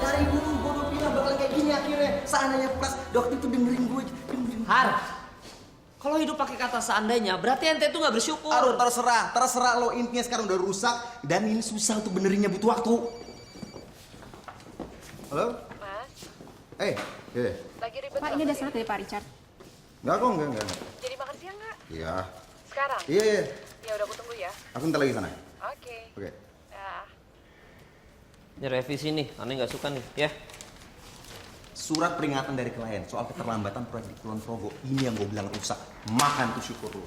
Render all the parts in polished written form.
Dari dulu gue udah bilang bakal kayak gini akhirnya. Seandainya Pras, dokter itu dengerin gue. Har, kalau hidup pakai kata seandainya, berarti ente tuh nggak bersyukur. Aduh, terserah lo, intinya sekarang udah rusak dan ini susah untuk benerinnya, butuh waktu. Halo? Mas, Iya. lagi ribet. Pak, ini udah surat dari Pak Richard. Enggak kok, enggak. Jadi makan siang nggak? Iya. Sekarang? Iya. Ya udah aku tunggu ya. Aku ntar lagi sana. Oke. Oke. Ya. Ini revisi nih, aneh nggak suka nih, ya. Surat peringatan dari klien soal keterlambatan proyek di Kulon Progo. Ini yang gue bilang rusak. Makan tuh syukur lo.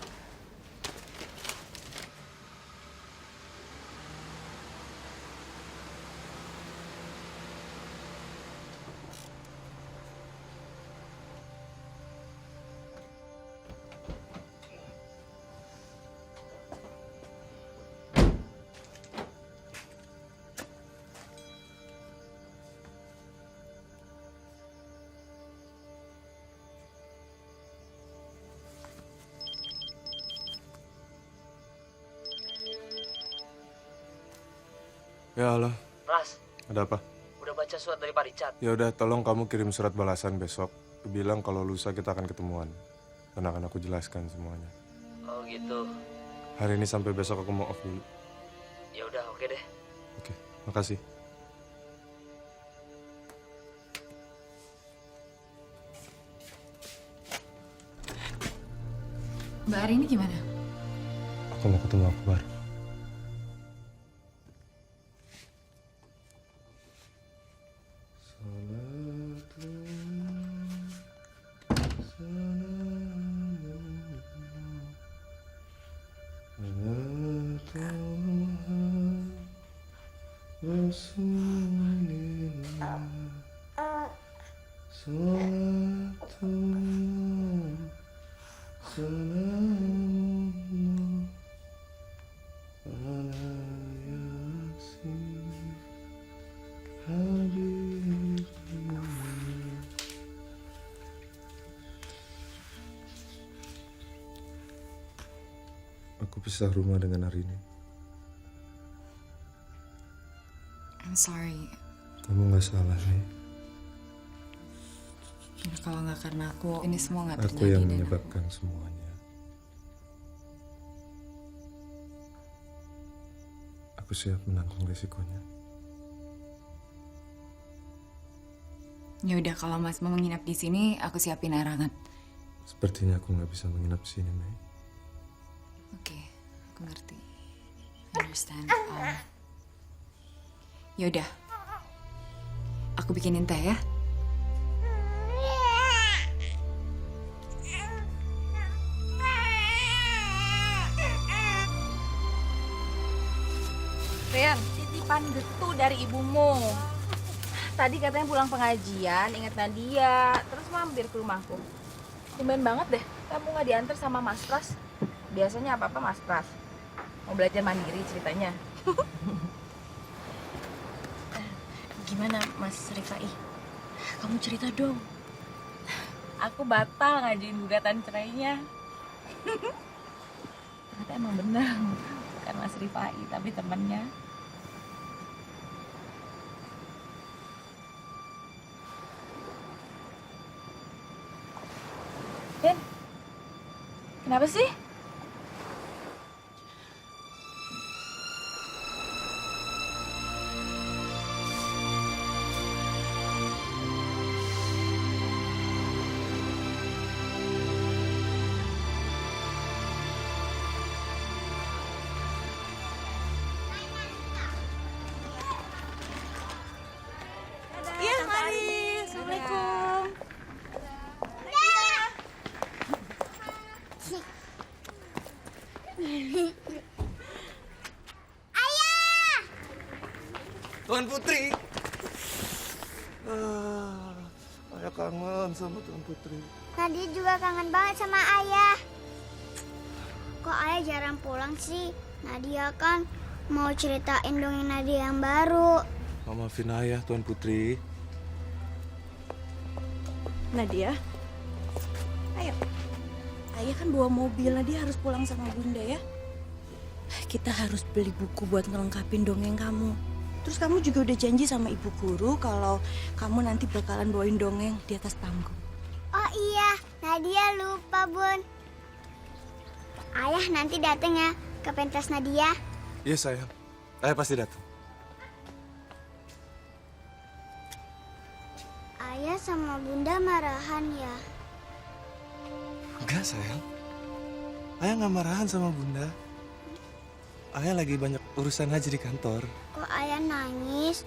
Ya Allah, Pras, ada apa? udah baca surat dari Pak Richard. Ya udah, tolong kamu kirim surat balasan besok. Bilang kalau lusa kita akan ketemuan. Dan akan aku jelaskan semuanya. Oh gitu. Hari ini sampai besok aku mau off dulu. Ya udah, oke deh. Oke, makasih. Mbak Arini gimana? Aku mau ketemu Akbar. Aku pisah rumah dengan Arini. I'm sorry. Kamu nggak salah nih. Ya, kalau nggak karena aku, ini semua nggak terjadi. Aku yang dan menyebabkan semuanya. Aku siap menanggung risikonya. Ya udah, kalau Mas mau menginap di sini, aku siapin air hangat. Sepertinya aku nggak bisa menginap di sini, Mei. Oke, aku ngerti. I understand. Ya udah, aku bikinin teh ya. Ren, titipan getu dari ibumu. Tadi katanya pulang pengajian, inget Nadia, terus mampir ke rumahku. Tumben banget deh, kamu nggak diantar sama Mas Pras. Biasanya apa-apa Mas Pras. Mau belajar mandiri ceritanya. Gimana Mas Rifai? Kamu cerita dong. Aku batal ngajuin gugatan cerainya. Ternyata emang bener, bukan Mas Rifai, tapi temennya. Ben, kenapa sih? Iya, mari. Assalamualaikum. Tuan Putri. Ayah kangen sama Tuan Putri. Nadia juga kangen banget sama ayah. Kok ayah jarang pulang sih? Nadia kan mau ceritain dongeng Nadia yang baru. Maafin ayah, Tuan Putri. Nadia, ayo. Ayah kan bawa mobil, Nadia harus pulang sama Bunda ya. Kita harus beli buku buat ngelengkapin dongeng kamu. Terus kamu juga udah janji sama ibu guru kalau kamu nanti bakalan bawain dongeng di atas panggung. Oh iya, Nadia lupa, Bun. Ayah nanti dateng ya ke pentas Nadia. Iya sayang, ayah pasti datang. Ayah sama Bunda marahan ya. Enggak sayang, ayah nggak marahan sama bunda. Ayah lagi banyak urusan aja di kantor. Kok ayah nangis?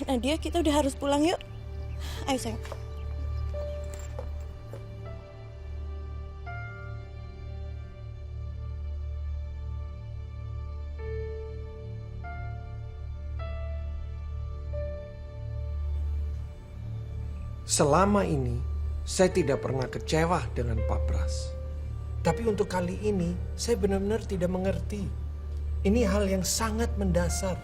Nadia, kita udah harus pulang yuk. Ayo sayang. Selama ini, saya tidak pernah kecewa dengan Pak Pras. Tapi untuk kali ini, saya benar-benar tidak mengerti. Ini hal yang sangat mendasar.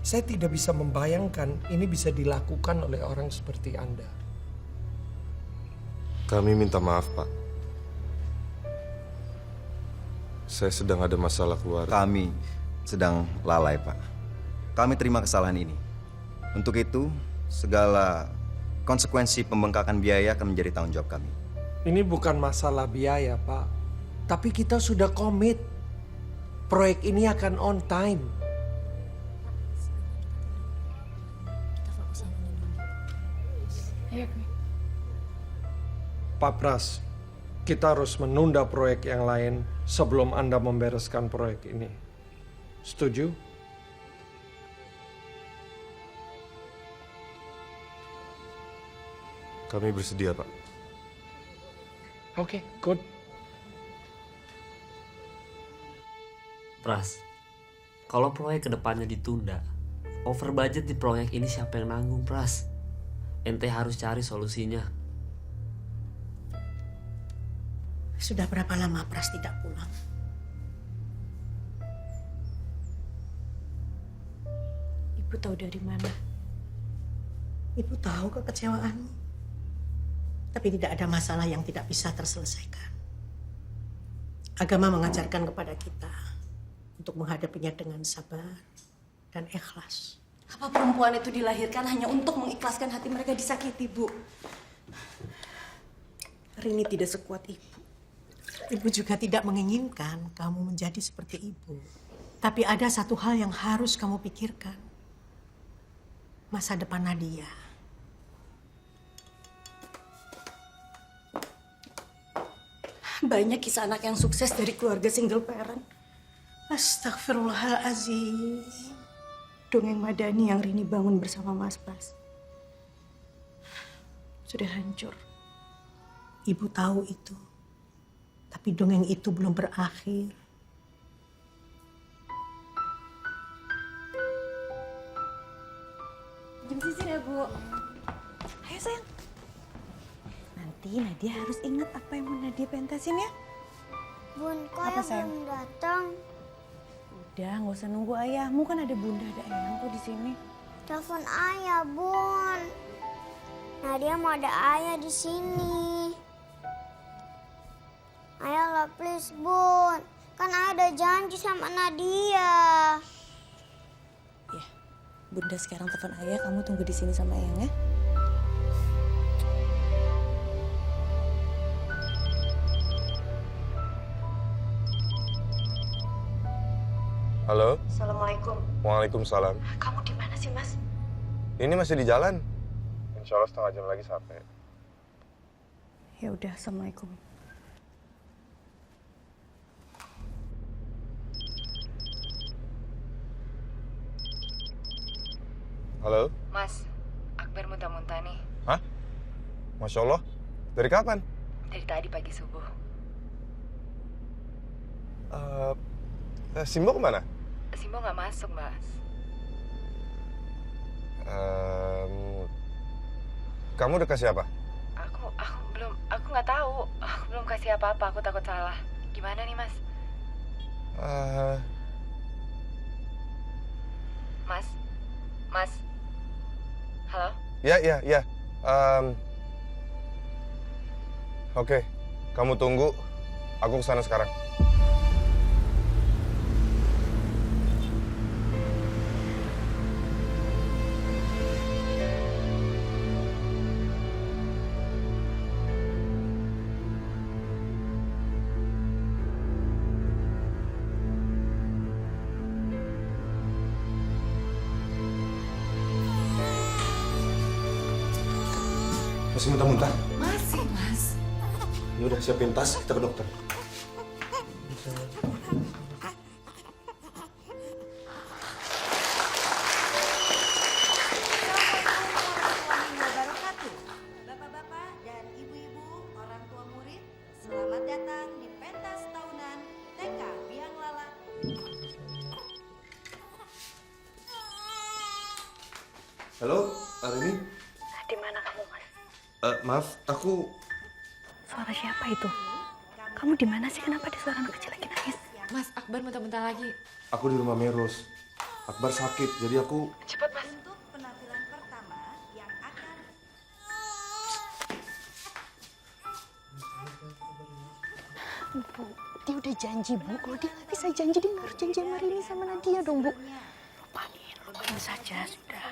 Saya tidak bisa membayangkan ini bisa dilakukan oleh orang seperti Anda. Kami minta maaf, Pak. Saya sedang ada masalah keluarga. Kami sedang lalai, Pak. Kami terima kesalahan ini. Untuk itu, segala konsekuensi pembengkakan biaya akan menjadi tanggung jawab kami. Ini bukan masalah biaya, Pak. Tapi kita sudah komit. Proyek ini akan on time. Pak Pras, kita harus menunda proyek yang lain sebelum Anda membereskan proyek ini. Setuju? Kami bersedia, Pak. Oke, good. Pras, kalau proyek kedepannya ditunda, over budget di proyek ini siapa yang nanggung, Pras? Ente harus cari solusinya. Sudah berapa lama Pras tidak pulang? Ibu tahu dari mana? Ibu tahu kekecewaanmu. Tapi tidak ada masalah yang tidak bisa terselesaikan. Agama mengajarkan kepada kita untuk menghadapinya dengan sabar dan ikhlas. Apa perempuan itu dilahirkan hanya untuk mengikhlaskan hati mereka disakiti, Bu? Rini tidak sekuat ibu. Ibu juga tidak menginginkan kamu menjadi seperti ibu. Tapi ada satu hal yang harus kamu pikirkan. Masa depan Nadia. Banyak kisah anak yang sukses dari keluarga single parent. Astagfirullahaladzim. Dongeng Madani yang Rini bangun bersama Mas Pras sudah hancur. Ibu tahu itu. Tapi dongeng itu belum berakhir. Jam sini ya, Bu. Ayo sayang. Nanti Nadia harus ingat apa yang mau Nadia pentasin ya. Bun, kok Apa, ayah sayang? belum datang? Udah, nggak usah nunggu ayahmu, kan ada bunda, ada eyang kok di sini. Telepon ayah, Bun. Nadia mau ada ayah di sini. Ayah lah, please, Bun. Kan ayah ada janji sama Nadia. Ya, bunda sekarang telepon ayah, kamu tunggu di sini sama eyang ya. Halo? Assalamualaikum. Waalaikumsalam. Kamu di mana sih, Mas? Ini masih di jalan. Insya Allah setengah jam lagi sampai. Ya udah, assalamualaikum. Halo? Mas, Akbar muntah-muntah nih. Hah? Masya Allah. Dari kapan? Dari tadi pagi subuh. Simbo kemana? Simbo nggak masuk, Mas. Kamu udah kasih apa? Aku nggak tahu. Aku belum kasih apa-apa. Aku takut salah. Gimana nih, Mas? Mas. Halo? Ya. Oke, kamu tunggu. Aku kesana sekarang. Masih muntah-muntah? Masih, Mas. Ya udah, siapin tas, kita ke dokter. Bapak-bapak dan ibu-ibu, orang tua murid, selamat datang di pentas tahunan TK Biang Lala. Halo, Arini? Di mana kamu, Mas? Maaf, aku... Suara siapa itu? Kamu di mana sih? Kenapa ada suara anak kecil lagi nangis? Mas, Akbar muntah-muntah lagi. Aku di rumah Meros. Akbar sakit, jadi aku... Cepat, Mas. Untuk penampilan pertama yang akan Bu, dia udah janji, Bu. Kalau dia nggak bisa janji, dia harus janji sama Rini sama Nadia dong, Bu. Lupain saja, sudah.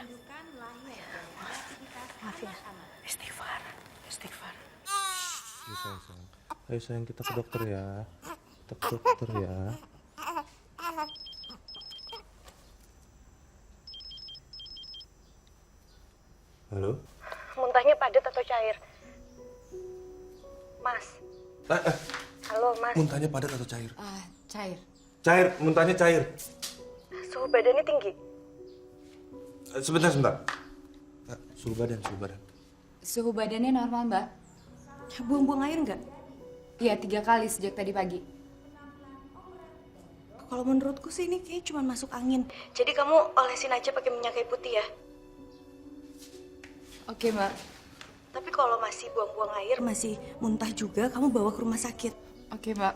Maaf ya. Istighfar. Ayo sayang. Ayo sayang, kita ke dokter ya. Kita ke dokter ya. Halo? Muntahnya padat atau cair? Mas. Halo, Mas. Muntahnya padat atau cair? Cair. Cair, muntahnya cair. Suhu badannya tinggi? Sebentar. Suhu badan. Suhu badannya normal, Mbak. buang-buang air nggak? Iya, 3 kali sejak tadi pagi. Kalau menurutku sih ini kayaknya cuma masuk angin. Jadi kamu olesin aja pakai minyak kayu putih ya? Oke, Mbak. Tapi kalau masih buang-buang air, Masih muntah juga, kamu bawa ke rumah sakit. Oke, Mbak.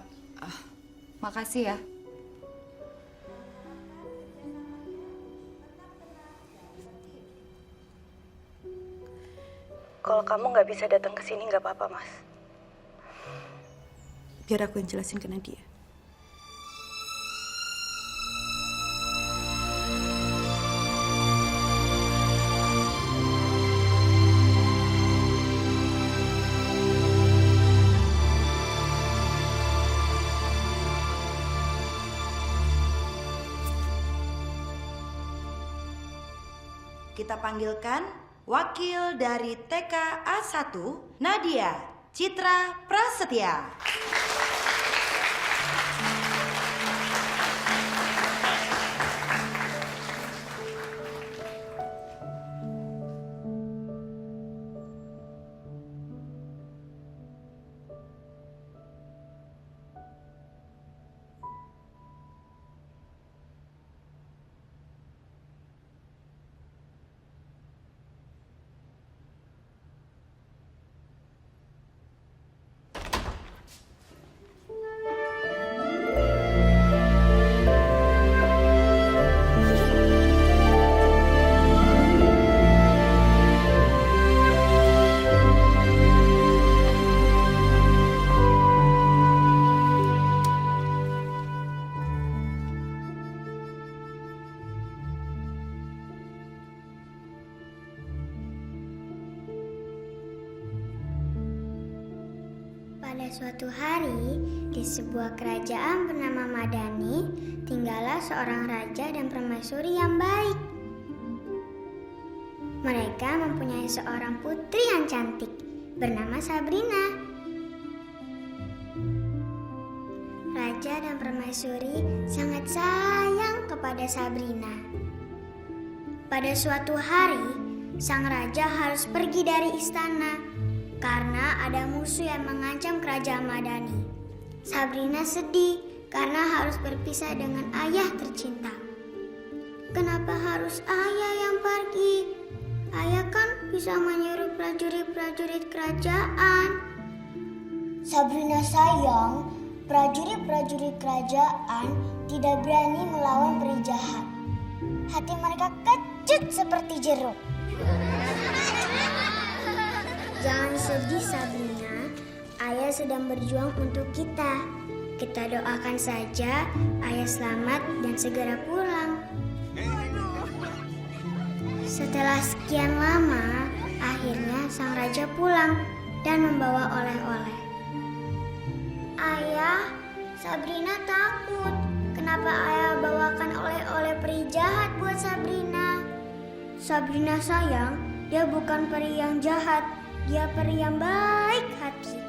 Makasih ya. kalau kamu nggak bisa datang ke sini nggak apa-apa, Mas. Biar aku yang jelasin ke Nadia. Kita panggilkan wakil dari TK A1, Nadia Citra Prasetya. Pada suatu hari, di sebuah kerajaan bernama Madani, tinggallah seorang raja dan permaisuri yang baik. Mereka mempunyai seorang putri yang cantik, bernama Sabrina. Raja dan permaisuri sangat sayang kepada Sabrina. Pada suatu hari, sang raja harus pergi dari istana karena ada musuh yang mengancam kerajaan Madani. Sabrina sedih karena harus berpisah dengan ayah tercinta. Kenapa harus ayah yang pergi? Ayah kan bisa menyuruh prajurit-prajurit kerajaan. Sabrina sayang, prajurit-prajurit kerajaan tidak berani melawan peri jahat. Hati mereka kecut seperti jeruk. Jangan sedih, Sabrina. Ayah sedang berjuang untuk kita. Kita doakan saja ayah selamat dan segera pulang. Setelah sekian lama, akhirnya sang raja pulang dan membawa oleh-oleh. Ayah, Sabrina takut. Kenapa ayah bawakan oleh-oleh peri jahat buat Sabrina? Sabrina sayang, dia bukan peri yang jahat. Dia peri yang baik hati.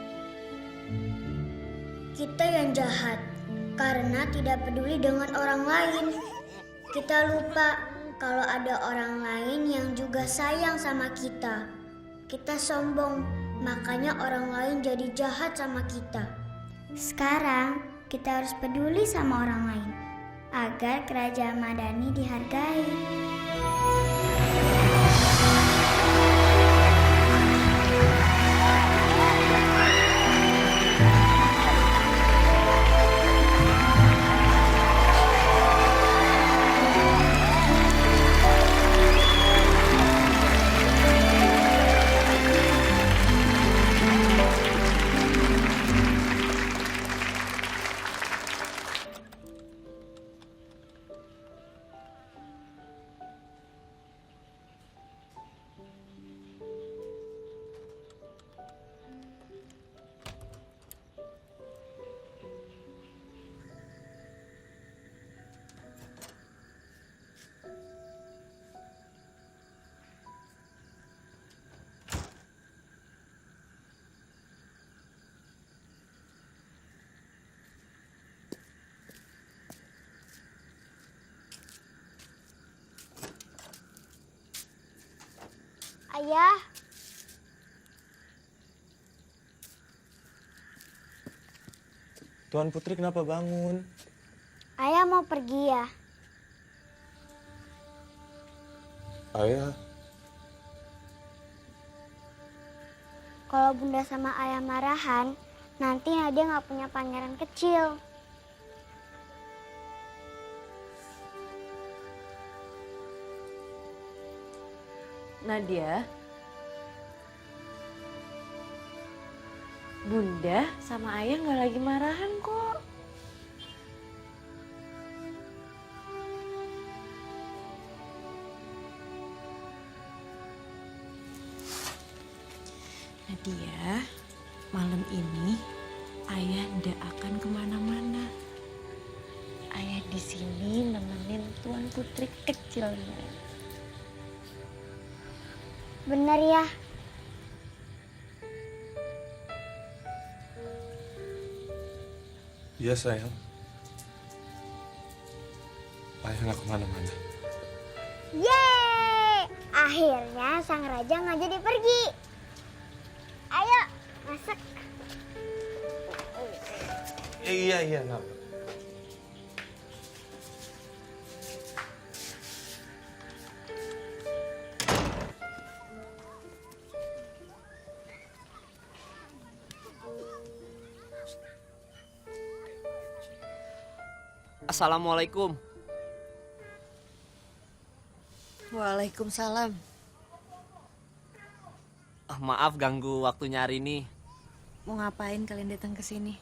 Kita yang jahat karena tidak peduli dengan orang lain. Kita lupa kalau ada orang lain yang juga sayang sama kita. Kita sombong, makanya orang lain jadi jahat sama kita. Sekarang kita harus peduli sama orang lain agar kerajaan Madani dihargai. Ayah, Tuan Putri kenapa bangun? ayah mau pergi ya? Ayah, Kalau bunda sama ayah marahan, nanti Nadia nggak punya pangeran kecil. Nadia, bunda sama ayah nggak lagi marahan kok. Nadia, malam ini ayah ndak akan kemana-mana. Ayah di sini nemenin Tuan Putri kecilnya. Bener ya? iya sayang. Ayah nggak kemana-mana. Yeay! Akhirnya sang raja nggak jadi pergi. Ayo, masak. Iya, nggak. Assalamualaikum. Waalaikumsalam. Maaf ganggu waktunya hari ini. Mau ngapain kalian datang ke sini?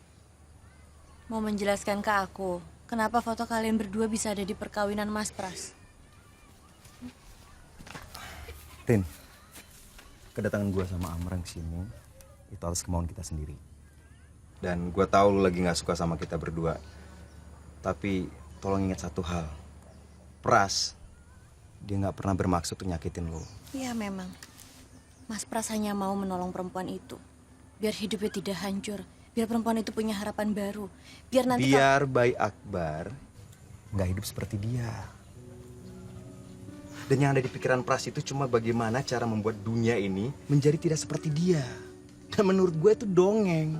Mau menjelaskan ke aku, kenapa foto kalian berdua bisa ada di perkawinan Mas Pras? Tin, kedatangan gue sama Amrang sini itu atas kemauan kita sendiri. Dan gue tahu lu lagi nggak suka sama kita berdua. Tapi tolong ingat satu hal, Pras, dia nggak pernah bermaksud untuk nyakitin lo. Iya memang, Mas Pras hanya mau menolong perempuan itu, biar hidupnya tidak hancur, biar perempuan itu punya harapan baru, biar nanti Biar Bayi Akbar nggak hidup seperti dia. Dan yang ada di pikiran Pras itu cuma bagaimana cara membuat dunia ini menjadi tidak seperti dia. Dan menurut gue itu dongeng.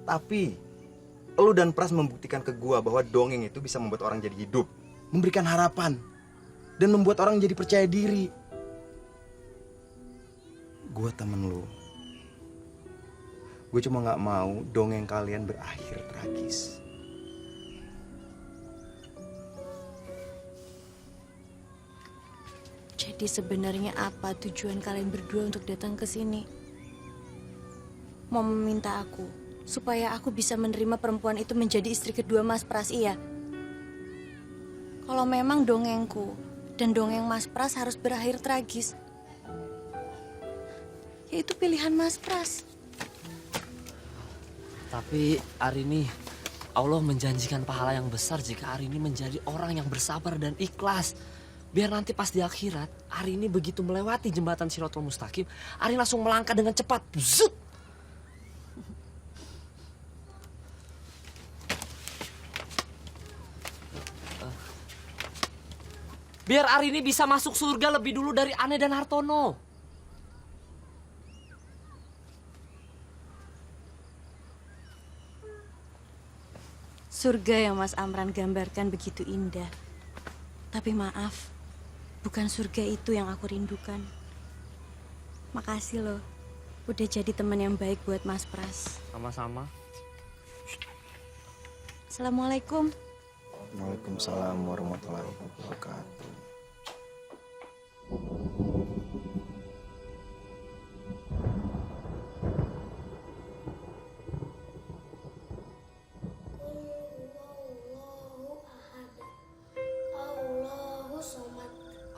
Tapi lu dan Pras membuktikan ke gue bahwa dongeng itu bisa membuat orang jadi hidup, memberikan harapan, dan membuat orang jadi percaya diri. Gue temen lu. Gue cuma gak mau dongeng kalian berakhir tragis. Jadi sebenarnya apa tujuan kalian berdua untuk datang ke sini? Mau meminta aku supaya aku bisa menerima perempuan itu menjadi istri kedua Mas Pras, iya. Kalau memang dongengku dan dongeng Mas Pras harus berakhir tragis, ya itu pilihan Mas Pras. Tapi Arini, Allah menjanjikan pahala yang besar jika Arini menjadi orang yang bersabar dan ikhlas. Biar nanti pas di akhirat, Arini begitu melewati jembatan Shirathul Mustaqim, Arini langsung melangkah dengan cepat. Zut! Biar Arini bisa masuk surga lebih dulu dari Ane dan Hartono. Surga yang Mas Amran gambarkan begitu indah. Tapi maaf, bukan surga itu yang aku rindukan. Makasih loh, udah jadi teman yang baik buat Mas Pras. Sama-sama. Assalamualaikum. Waalaikumsalam warahmatullahi wabarakatuh.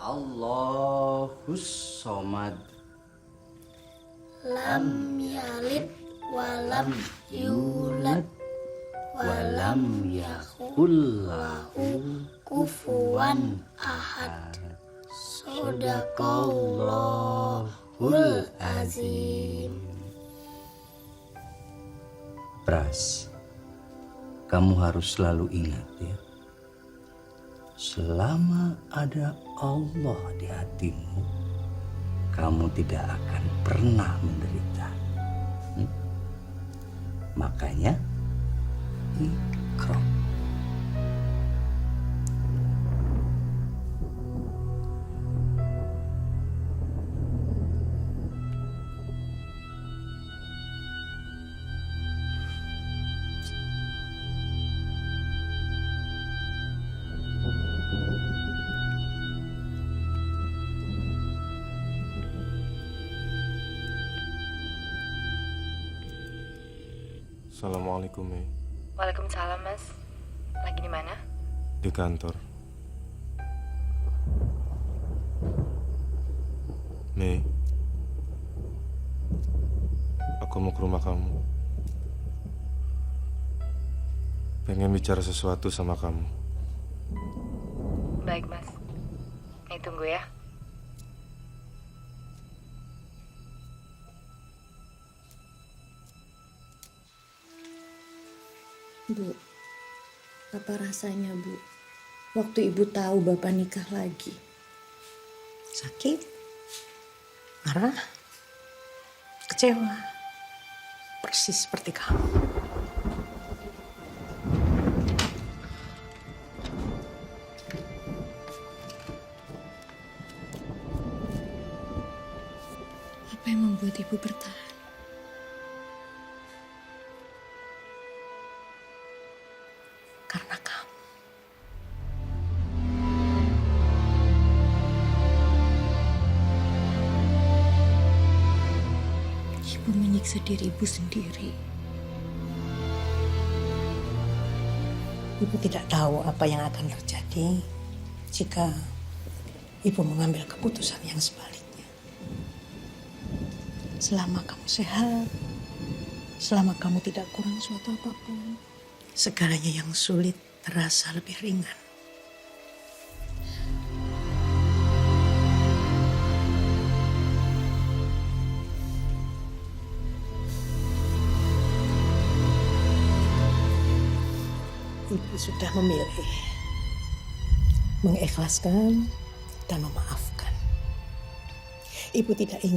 Allahus somad. Lam yalid walam yulad walam yakul lahu kufuwan ahad. Shadaqallahul azim. Pras, kamu harus selalu ingat ya. Selama ada Allah di hatimu, kamu tidak akan pernah menderita. Makanya, Iqra. Assalamualaikum, Mei. Waalaikumsalam, Mas. Lagi di mana? Di kantor. Mei, aku mau ke rumah kamu. Pengen bicara sesuatu sama kamu. Baik, Mas. Nih, tunggu ya. Bu, apa rasanya, Bu, waktu Ibu tahu Bapak nikah lagi? Sakit, marah, kecewa, persis seperti kamu. Apa yang membuat Ibu bertahan? Karena kamu. Ibu menyiksa diri Ibu sendiri. Ibu tidak tahu apa yang akan terjadi jika Ibu mengambil keputusan yang sebaliknya. Selama kamu sehat, selama kamu tidak kurang suatu apapun, segalanya yang sulit terasa lebih ringan. Ibu sudah memilih mengikhlaskan dan memaafkan. Ibu tidak ingin